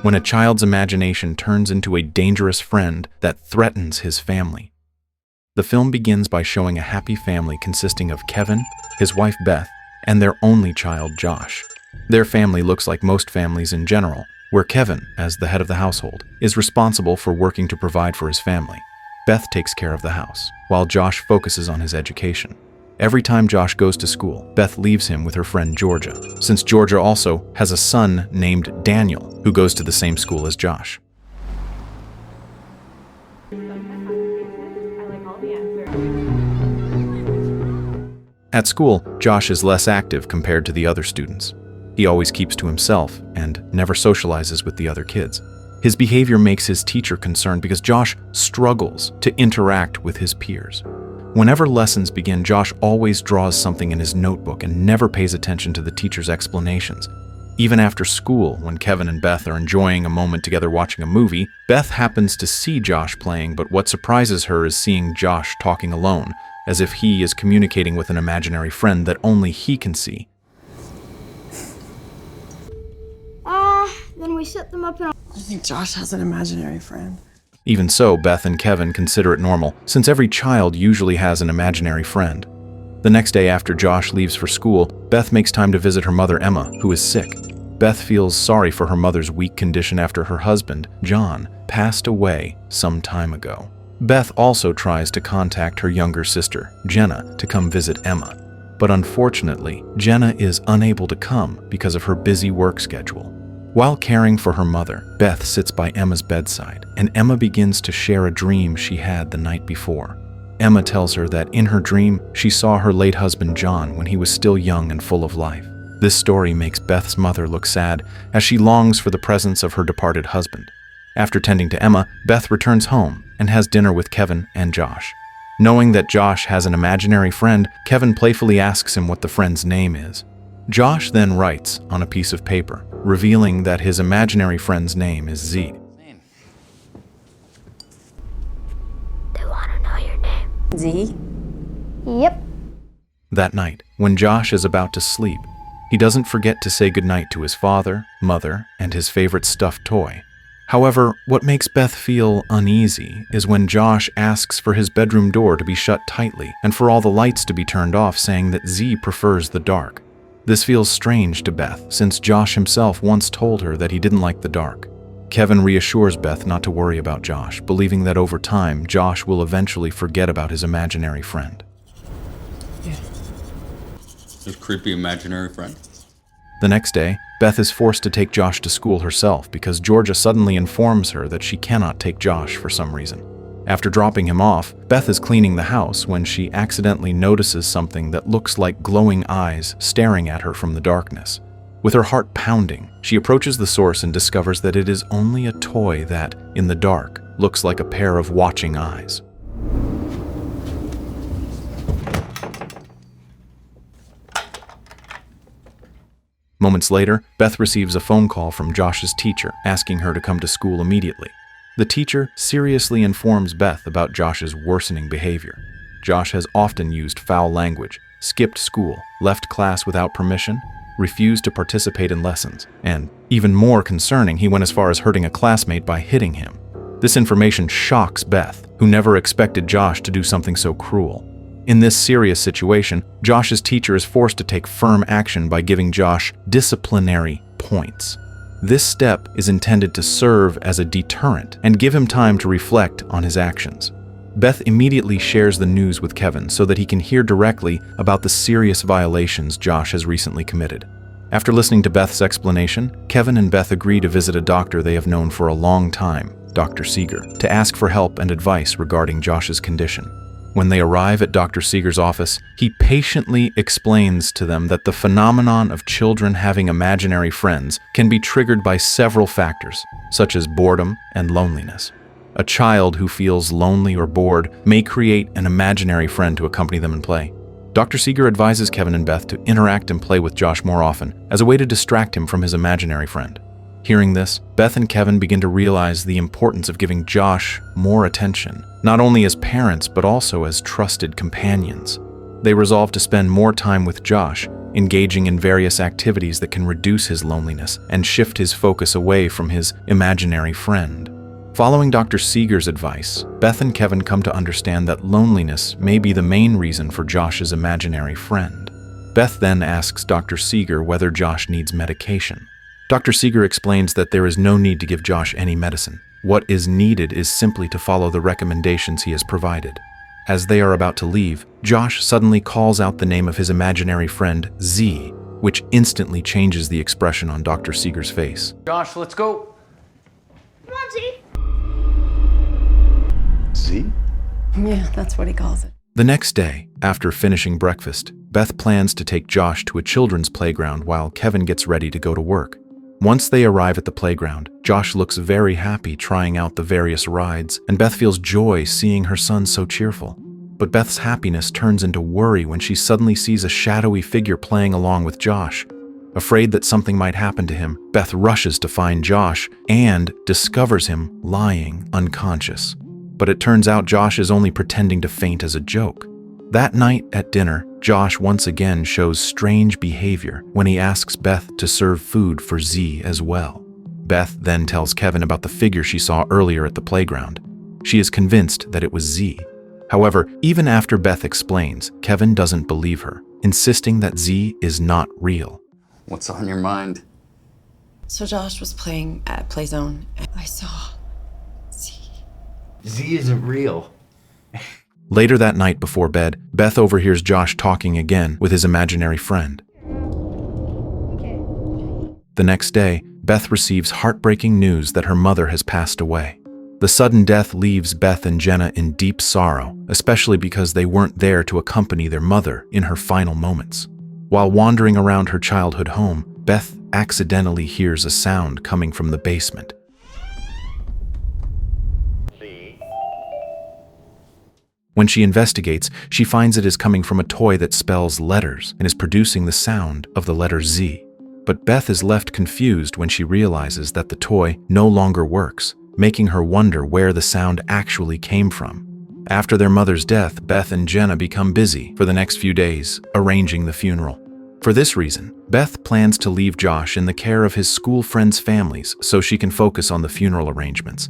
when a child's imagination turns into a dangerous friend that threatens his family. The film begins by showing a happy family consisting of Kevin, his wife Beth, and their only child Josh. Their family looks like most families in general, where Kevin, as the head of the household, is responsible for working to provide for his family. Beth takes care of the house, while Josh focuses on his education. Every time Josh goes to school, Beth leaves him with her friend Georgia, since Georgia also has a son named Daniel, who goes to the same school as Josh. At school, Josh is less active compared to the other students. He always keeps to himself and never socializes with the other kids. His behavior makes his teacher concerned because Josh struggles to interact with his peers. Whenever lessons begin, Josh always draws something in his notebook and never pays attention to the teacher's explanations. Even after school, when Kevin and Beth are enjoying a moment together watching a movie, Beth happens to see Josh playing, but what surprises her is seeing Josh talking alone, as if he is communicating with an imaginary friend that only he can see. Then we set them up in a... I think Josh has an imaginary friend. Even so, Beth and Kevin consider it normal, since every child usually has an imaginary friend. The next day after Josh leaves for school, Beth makes time to visit her mother Emma, who is sick. Beth feels sorry for her mother's weak condition after her husband, John, passed away some time ago. Beth also tries to contact her younger sister, Jenna, to come visit Emma. But unfortunately, Jenna is unable to come because of her busy work schedule. While caring for her mother, Beth sits by Emma's bedside, and Emma begins to share a dream she had the night before. Emma tells her that in her dream, she saw her late husband John when he was still young and full of life. This story makes Beth's mother look sad as she longs for the presence of her departed husband. After tending to Emma, Beth returns home and has dinner with Kevin and Josh. Knowing that Josh has an imaginary friend, Kevin playfully asks him what the friend's name is. Josh then writes on a piece of paper, revealing that his imaginary friend's name is Z. They want to know your name. Z? Yep. That night, when Josh is about to sleep, he doesn't forget to say goodnight to his father, mother, and his favorite stuffed toy. However, what makes Beth feel uneasy is when Josh asks for his bedroom door to be shut tightly and for all the lights to be turned off, saying that Z prefers the dark. This feels strange to Beth, since Josh himself once told her that he didn't like the dark. Kevin reassures Beth not to worry about Josh, believing that over time, Josh will eventually forget about his imaginary friend. His creepy imaginary friend. The next day, Beth is forced to take Josh to school herself because Georgia suddenly informs her that she cannot take Josh for some reason. After dropping him off, Beth is cleaning the house when she accidentally notices something that looks like glowing eyes staring at her from the darkness. With her heart pounding, she approaches the source and discovers that it is only a toy that, in the dark, looks like a pair of watching eyes. Moments later, Beth receives a phone call from Josh's teacher asking her to come to school immediately. The teacher seriously informs Beth about Josh's worsening behavior. Josh has often used foul language, skipped school, left class without permission, refused to participate in lessons, and, even more concerning, he went as far as hurting a classmate by hitting him. This information shocks Beth, who never expected Josh to do something so cruel. In this serious situation, Josh's teacher is forced to take firm action by giving Josh disciplinary points. This step is intended to serve as a deterrent and give him time to reflect on his actions. Beth immediately shares the news with Kevin so that he can hear directly about the serious violations Josh has recently committed. After listening to Beth's explanation, Kevin and Beth agree to visit a doctor they have known for a long time, Dr. Seeger, to ask for help and advice regarding Josh's condition. When they arrive at Dr. Seeger's office, he patiently explains to them that the phenomenon of children having imaginary friends can be triggered by several factors, such as boredom and loneliness. A child who feels lonely or bored may create an imaginary friend to accompany them in play. Dr. Seeger advises Kevin and Beth to interact and play with Josh more often as a way to distract him from his imaginary friend. Hearing this, Beth and Kevin begin to realize the importance of giving Josh more attention, not only as parents but also as trusted companions. They resolve to spend more time with Josh, engaging in various activities that can reduce his loneliness and shift his focus away from his imaginary friend. Following Dr. Seeger's advice, Beth and Kevin come to understand that loneliness may be the main reason for Josh's imaginary friend. Beth then asks Dr. Seeger whether Josh needs medication. Dr. Seeger explains that there is no need to give Josh any medicine. What is needed is simply to follow the recommendations he has provided. As they are about to leave, Josh suddenly calls out the name of his imaginary friend, Z, which instantly changes the expression on Dr. Seeger's face. Josh, let's go. Come on, Z. Z? Yeah, that's what he calls it. The next day, after finishing breakfast, Beth plans to take Josh to a children's playground while Kevin gets ready to go to work. Once they arrive at the playground, Josh looks very happy trying out the various rides, and Beth feels joy seeing her son so cheerful. But Beth's happiness turns into worry when she suddenly sees a shadowy figure playing along with Josh. Afraid that something might happen to him, Beth rushes to find Josh and discovers him lying unconscious. But it turns out Josh is only pretending to faint as a joke. That night at dinner, Josh once again shows strange behavior when he asks Beth to serve food for Z as well. Beth then tells Kevin about the figure she saw earlier at the playground. She is convinced that it was Z. However, even after Beth explains, Kevin doesn't believe her, insisting that Z is not real. What's on your mind? So Josh was playing at Playzone, and I saw Z. Z isn't real. Later that night before bed, Beth overhears Josh talking again with his imaginary friend. Okay. The next day, Beth receives heartbreaking news that her mother has passed away. The sudden death leaves Beth and Jenna in deep sorrow, especially because they weren't there to accompany their mother in her final moments. While wandering around her childhood home, Beth accidentally hears a sound coming from the basement. When she investigates, she finds it is coming from a toy that spells letters and is producing the sound of the letter Z. But Beth is left confused when she realizes that the toy no longer works, making her wonder where the sound actually came from. After their mother's death, Beth and Jenna become busy for the next few days, arranging the funeral. For this reason, Beth plans to leave Josh in the care of his school friends' families so she can focus on the funeral arrangements.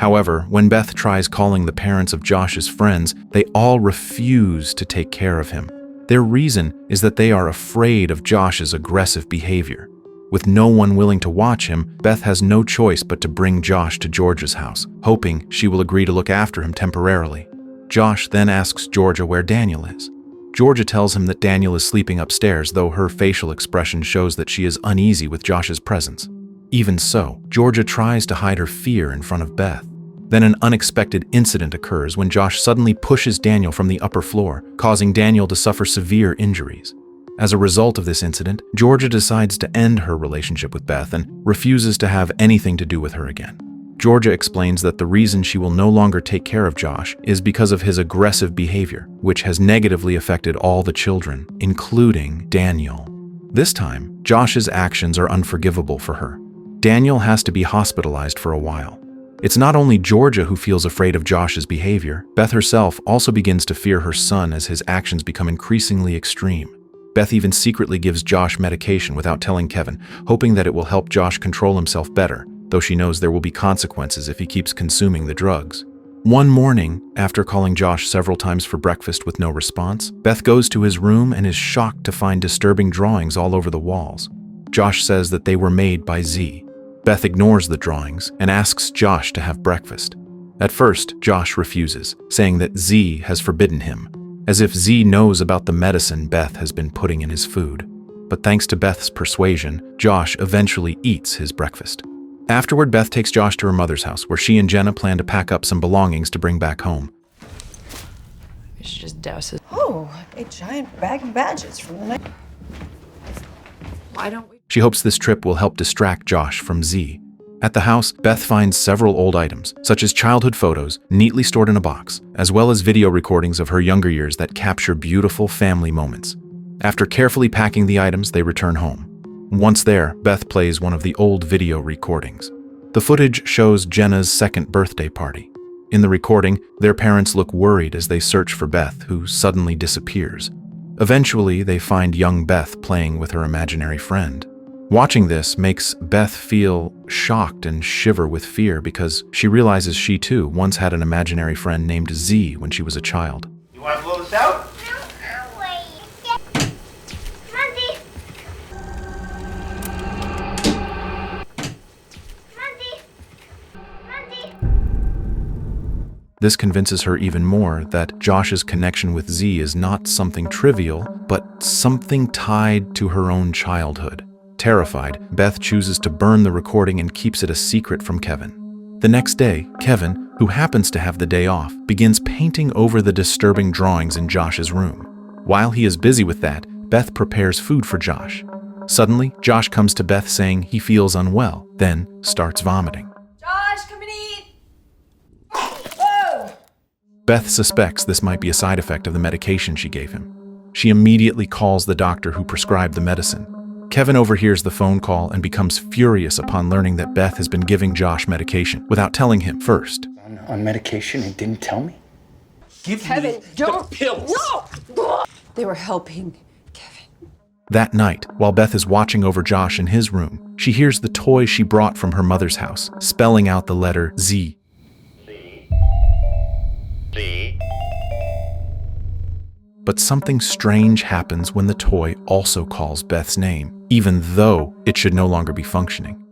However, when Beth tries calling the parents of Josh's friends, they all refuse to take care of him. Their reason is that they are afraid of Josh's aggressive behavior. With no one willing to watch him, Beth has no choice but to bring Josh to Georgia's house, hoping she will agree to look after him temporarily. Josh then asks Georgia where Daniel is. Georgia tells him that Daniel is sleeping upstairs, though her facial expression shows that she is uneasy with Josh's presence. Even so, Georgia tries to hide her fear in front of Beth. Then an unexpected incident occurs when Josh suddenly pushes Daniel from the upper floor, causing Daniel to suffer severe injuries. As a result of this incident, Georgia decides to end her relationship with Beth and refuses to have anything to do with her again. Georgia explains that the reason she will no longer take care of Josh is because of his aggressive behavior, which has negatively affected all the children, including Daniel. This time, Josh's actions are unforgivable for her. Daniel has to be hospitalized for a while. It's not only Georgia who feels afraid of Josh's behavior. Beth herself also begins to fear her son as his actions become increasingly extreme. Beth even secretly gives Josh medication without telling Kevin, hoping that it will help Josh control himself better, though she knows there will be consequences if he keeps consuming the drugs. One morning, after calling Josh several times for breakfast with no response, Beth goes to his room and is shocked to find disturbing drawings all over the walls. Josh says that they were made by Z. Beth ignores the drawings and asks Josh to have breakfast. At first, Josh refuses, saying that Z has forbidden him, as if Z knows about the medicine Beth has been putting in his food. But thanks to Beth's persuasion, Josh eventually eats his breakfast. Afterward, Beth takes Josh to her mother's house, where she and Jenna plan to pack up some belongings to bring back home. We should just douse it. Oh, a giant bag of badges from the night. Why don't we? She hopes this trip will help distract Josh from Z. At the house, Beth finds several old items, such as childhood photos, neatly stored in a box, as well as video recordings of her younger years that capture beautiful family moments. After carefully packing the items, they return home. Once there, Beth plays one of the old video recordings. The footage shows Jenna's second birthday party. In the recording, their parents look worried as they search for Beth, who suddenly disappears. Eventually, they find young Beth playing with her imaginary friend. Watching this makes Beth feel shocked and shiver with fear because she realizes she too once had an imaginary friend named Z when she was a child. You want to blow this out? No, wait. Come on, Z. Come on, Z. Come on, Z. This convinces her even more that Josh's connection with Z is not something trivial, but something tied to her own childhood. Terrified, Beth chooses to burn the recording and keeps it a secret from Kevin. The next day, Kevin, who happens to have the day off, begins painting over the disturbing drawings in Josh's room. While he is busy with that, Beth prepares food for Josh. Suddenly, Josh comes to Beth saying he feels unwell, then starts vomiting. Josh, come and eat! Whoa! Beth suspects this might be a side effect of the medication she gave him. She immediately calls the doctor who prescribed the medicine. Kevin overhears the phone call and becomes furious upon learning that Beth has been giving Josh medication without telling him first. On medication and didn't tell me? Give Kevin, me don't! the pills. No! They were helping Kevin. That night, while Beth is watching over Josh in his room, she hears the toy she brought from her mother's house, spelling out the letter Z. But something strange happens when the toy also calls Beth's name, even though it should no longer be functioning.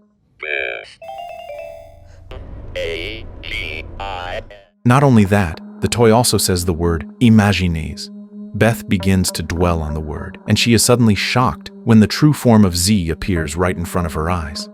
Not only that, the toy also says the word imagines. Beth begins to dwell on the word, and she is suddenly shocked when the true form of Z appears right in front of her eyes.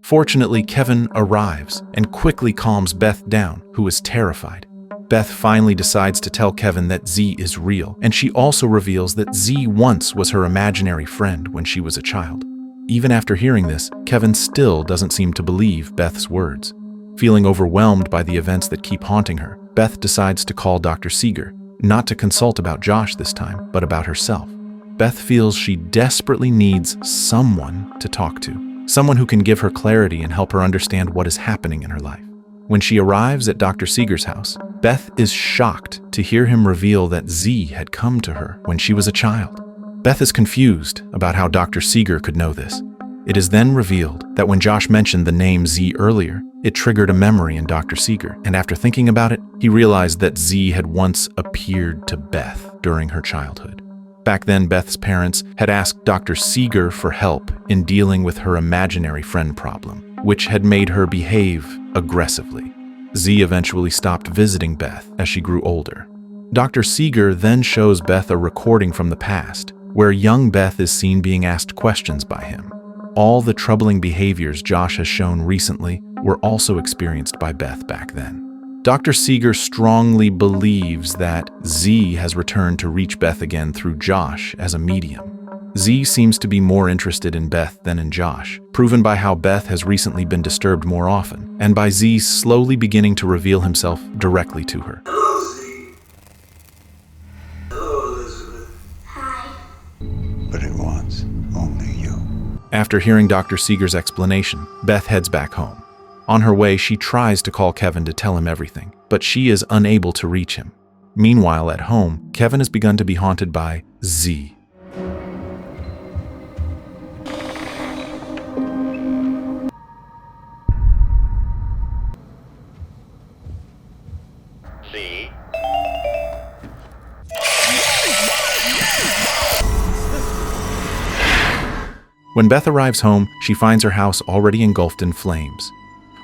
Fortunately, Kevin arrives and quickly calms Beth down, who is terrified. Beth finally decides to tell Kevin that Z is real, and she also reveals that Z once was her imaginary friend when she was a child. Even after hearing this, Kevin still doesn't seem to believe Beth's words. Feeling overwhelmed by the events that keep haunting her, Beth decides to call Dr. Seeger, not to consult about Josh this time, but about herself. Beth feels she desperately needs someone to talk to. Someone who can give her clarity and help her understand what is happening in her life. When she arrives at Dr. Seeger's house, Beth is shocked to hear him reveal that Z had come to her when she was a child. Beth is confused about how Dr. Seeger could know this. It is then revealed that when Josh mentioned the name Z earlier, it triggered a memory in Dr. Seeger, and after thinking about it, he realized that Z had once appeared to Beth during her childhood. Back then, Beth's parents had asked Dr. Seeger for help in dealing with her imaginary friend problem, which had made her behave aggressively. Z eventually stopped visiting Beth as she grew older. Dr. Seeger then shows Beth a recording from the past, where young Beth is seen being asked questions by him. All the troubling behaviors Josh has shown recently were also experienced by Beth back then. Dr. Seeger strongly believes that Z has returned to reach Beth again through Josh as a medium. Z seems to be more interested in Beth than in Josh, proven by how Beth has recently been disturbed more often, and by Z slowly beginning to reveal himself directly to her. Hello, Z. Hello, Elizabeth. Hi. But it wants only you. After hearing Dr. Seeger's explanation, Beth heads back home. On her way, she tries to call Kevin to tell him everything, but she is unable to reach him. Meanwhile, at home, Kevin has begun to be haunted by Z. When Beth arrives home, she finds her house already engulfed in flames.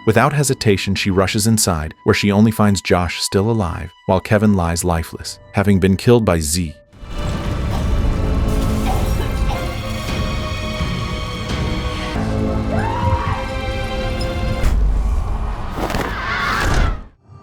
Without hesitation, she rushes inside, where she only finds Josh still alive, while Kevin lies lifeless, having been killed by Z.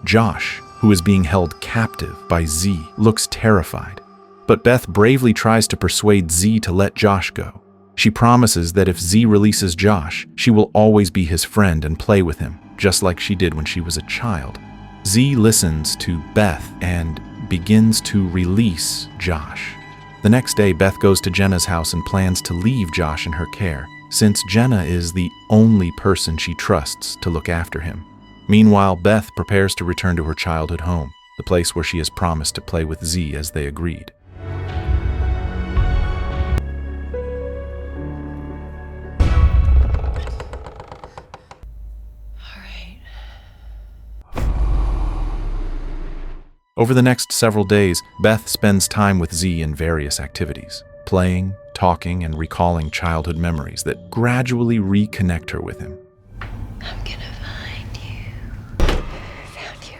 Josh, who is being held captive by Z, looks terrified. But Beth bravely tries to persuade Z to let Josh go. She promises that if Z releases Josh, she will always be his friend and play with him, just like she did when she was a child. Z listens to Beth and begins to release Josh. The next day, Beth goes to Jenna's house and plans to leave Josh in her care, since Jenna is the only person she trusts to look after him. Meanwhile, Beth prepares to return to her childhood home, the place where she has promised to play with Z as they agreed. Over the next several days, Beth spends time with Z in various activities, playing, talking, and recalling childhood memories that gradually reconnect her with him. I'm gonna find you. Found you.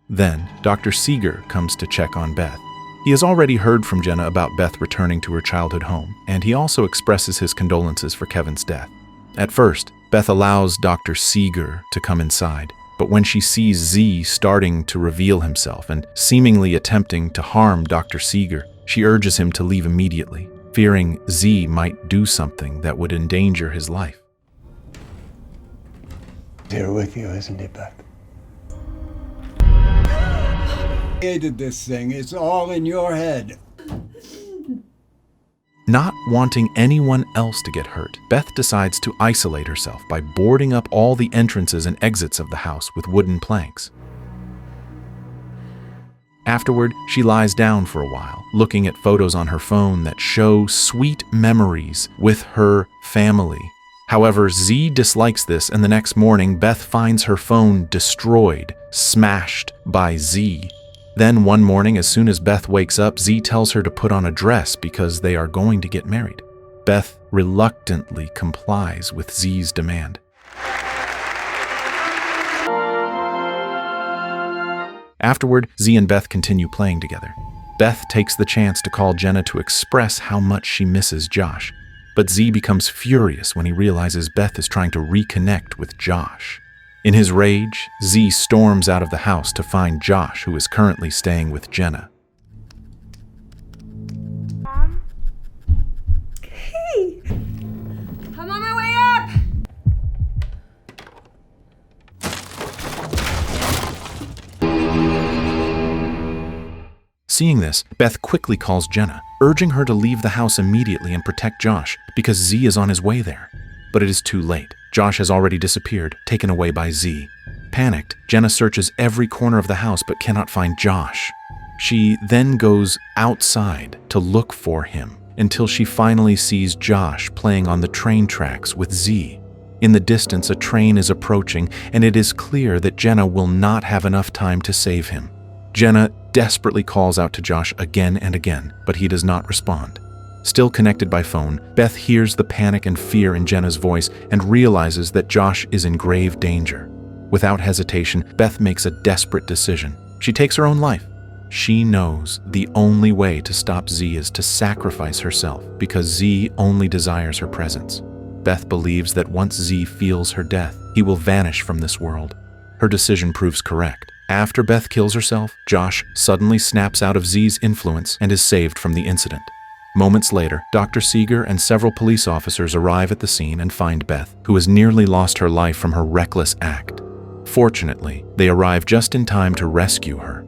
Then, Dr. Seeger comes to check on Beth. He has already heard from Jenna about Beth returning to her childhood home, and he also expresses his condolences for Kevin's death. At first, Beth allows Dr. Seeger to come inside, but when she sees Z starting to reveal himself and seemingly attempting to harm Dr. Seeger, she urges him to leave immediately, fearing Z might do something that would endanger his life. Here with you, isn't he, Beth? Created this thing. It's all in your head. Not wanting anyone else to get hurt, Beth decides to isolate herself by boarding up all the entrances and exits of the house with wooden planks. Afterward, she lies down for a while, looking at photos on her phone that show sweet memories with her family. However, Z dislikes this, and the next morning, Beth finds her phone destroyed, smashed by Z. Then one morning, as soon as Beth wakes up, Z tells her to put on a dress because they are going to get married. Beth reluctantly complies with Z's demand. Afterward, Z and Beth continue playing together. Beth takes the chance to call Jenna to express how much she misses Josh, but Z becomes furious when he realizes Beth is trying to reconnect with Josh. In his rage, Z storms out of the house to find Josh, who is currently staying with Jenna. Mom? Hey! I'm on my way up! Seeing this, Beth quickly calls Jenna, urging her to leave the house immediately and protect Josh because Z is on his way there. But it is too late. Josh has already disappeared, taken away by Z. Panicked, Jenna searches every corner of the house but cannot find Josh. She then goes outside to look for him until she finally sees Josh playing on the train tracks with Z. In the distance, a train is approaching, and it is clear that Jenna will not have enough time to save him. Jenna desperately calls out to Josh again and again, but he does not respond. Still connected by phone, Beth hears the panic and fear in Jenna's voice and realizes that Josh is in grave danger. Without hesitation, Beth makes a desperate decision. She takes her own life. She knows the only way to stop Z is to sacrifice herself because Z only desires her presence. Beth believes that once Z feels her death, he will vanish from this world. Her decision proves correct. After Beth kills herself, Josh suddenly snaps out of Z's influence and is saved from the incident. Moments later, Dr. Seeger and several police officers arrive at the scene and find Beth, who has nearly lost her life from her reckless act. Fortunately, they arrive just in time to rescue her.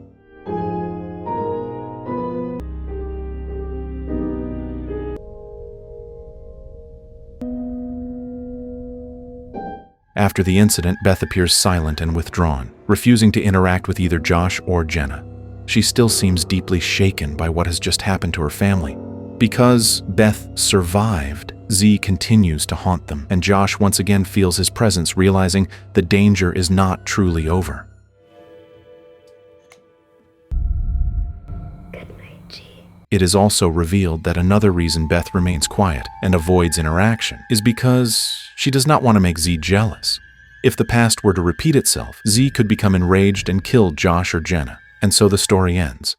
After the incident, Beth appears silent and withdrawn, refusing to interact with either Josh or Jenna. She still seems deeply shaken by what has just happened to her family. Because Beth survived, Z continues to haunt them, and Josh once again feels his presence, realizing the danger is not truly over. Good night, G. It is also revealed that another reason Beth remains quiet and avoids interaction is because she does not want to make Z jealous. If the past were to repeat itself, Z could become enraged and kill Josh or Jenna, and so the story ends.